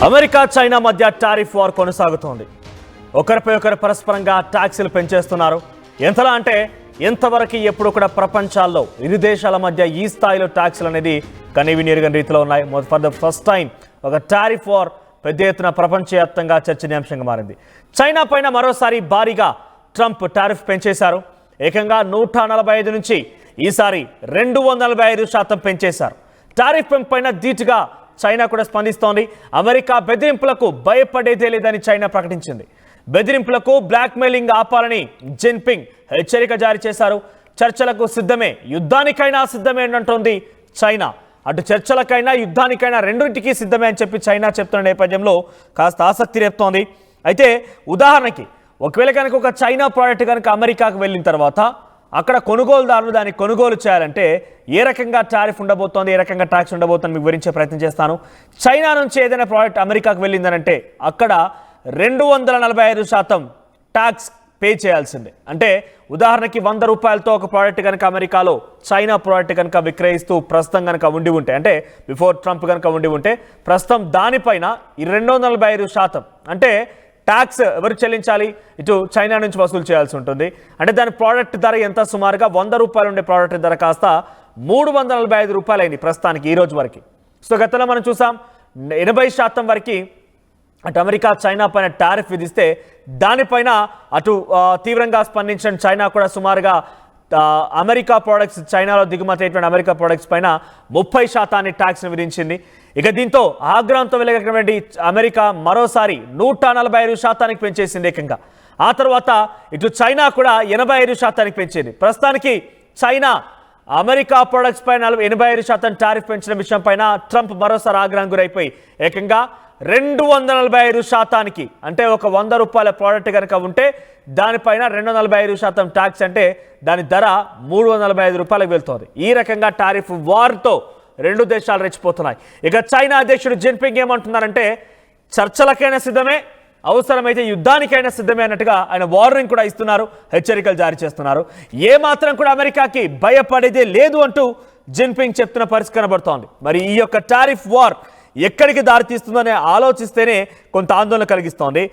America China మధ్య tariff war కొనసాగుతోంది. ఒకరిపై ఒకరు పరస్పరంగా ట్యాక్సులు పెంచేస్తున్నారు. ఎంతలా అంటే ఎంతవరకు ఎప్పుడు కూడా ప్రపంచాల్లో ఇరు దేశాల మధ్య ఈ స్థాయిలో ట్యాక్సులు అనేది కనీవినీరుగని రీతిలో ఉన్నాయి. ఫర్ ద ఫస్ట్ టైం ఒక టారిఫ్ వార్ పెద్ద ఎత్తున ప్రపంచవ్యాప్తంగా చర్చనీయాంశంగా మారింది. చైనా పైన మరోసారి భారీగా ట్రంప్ టారిఫ్ పెంచేశారు. ఏకంగా 145 నుంచి ఈసారి 245% పెంచేశారు. టారిఫ్ పెంపైన ధీటుగా చైనా కూడా స్పందిస్తోంది. అమెరికా బెదిరింపులకు భయపడేదే లేదని చైనా ప్రకటించింది. బెదిరింపులకు బ్లాక్మెయిలింగ్ ఆపాలని జిన్పింగ్ హెచ్చరిక జారీ చేశారు. చర్చలకు సిద్ధమే, యుద్ధానికైనా సిద్ధమే అంటోంది చైనా. అటు చర్చలకైనా యుద్ధానికైనా రెండింటికి సిద్ధమే అని చెప్పి చైనా చెప్తున్న నేపథ్యంలో కాస్త ఆసక్తి రేపుతోంది. అయితే ఉదాహరణకి ఒకవేళ కనుక ఒక చైనా ప్రోడక్ట్ కనుక అమెరికాకు వెళ్ళిన తర్వాత అక్కడ కొనుగోలుదారులు దాన్ని కొనుగోలు చేయాలంటే ఏ రకంగా టారిఫ్ ఉండబోతోంది, ఏ రకంగా ట్యాక్స్ ఉండబోతోంది మీకు వివరించే ప్రయత్నం చేస్తాను. చైనా నుంచి ఏదైనా ప్రోడక్ట్ అమెరికాకు వెళ్ళిందనంటే అక్కడ 245% ట్యాక్స్ పే చేయాల్సిందే. అంటే ఉదాహరణకి 100 రూపాయలతో ఒక ప్రోడక్ట్ కనుక అమెరికాలో చైనా ప్రోడక్ట్ కనుక విక్రయిస్తూ ప్రస్తుతం కనుక ఉండి ఉంటే, అంటే బిఫోర్ ట్రంప్ కనుక ఉండి ఉంటే ప్రస్తుతం దానిపైన ఈ 245% అంటే ట్యాక్స్ ఎవరు చెల్లించాలి? ఇటు చైనా నుంచి వసూలు చేయాల్సి ఉంటుంది. అంటే దాని ప్రోడక్ట్ ధర ఎంత? సుమారుగా 100 రూపాయలు ఉండే ప్రోడక్ట్ ధర కాస్త 345 రూపాయలు అయింది ప్రస్తుతానికి ఈ రోజు వరకు. సో గతంలో మనం చూసాం 80% వరకు అటు అమెరికా చైనా పైన టారిఫ్ విధిస్తే దానిపైన అటు తీవ్రంగా స్పందించిన చైనా కూడా సుమారుగా అమెరికా ప్రోడక్ట్స్, చైనాలో దిగుమతి అయినటువంటి అమెరికా ప్రోడక్ట్స్ పైన 30% ట్యాక్స్ను విధించింది. ఇక దీంతో ఆగ్రహంతో వెలగటువంటి అమెరికా మరోసారి 145% పెంచేసింది ఏకంగా. ఆ తర్వాత ఇటు చైనా కూడా 85% పెంచింది. ప్రస్తుతానికి చైనా అమెరికా ప్రోడక్ట్స్ పైన 85% టారిఫ్ పెంచిన విషయం పైన ట్రంప్ మరోసారి ఆగ్రహం గురైపోయి ఏకంగా 245% అంటే ఒక 100 రూపాయల ప్రోడక్ట్ కనుక ఉంటే దానిపైన 245% ట్యాక్స్ అంటే దాని ధర 345 రూపాయలకు వెళ్తుంది. ఈ రకంగా టారిఫ్ వార్తో రెండు దేశాలు రెచ్చిపోతున్నాయి. ఇక చైనా అధ్యక్షుడు జిన్పింగ్ ఏమంటున్నారంటే చర్చలకైనా సిద్ధమే, అవసరమైతే యుద్ధానికైనా సిద్ధమే అన్నట్టుగా ఆయన వార్నింగ్ కూడా ఇస్తున్నారు, హెచ్చరికలు జారీ చేస్తున్నారు. ఏ మాత్రం కూడా అమెరికాకి భయపడేదే లేదు అంటూ జిన్పింగ్ చెప్తున్న పరిస్థితి కనబడుతోంది. మరి ఈ యొక్క టారిఫ్ వార్ ఎక్కడికి దారితీస్తుందనే ఆలోచిస్తేనే కొంత ఆందోళన కలిగిస్తోంది.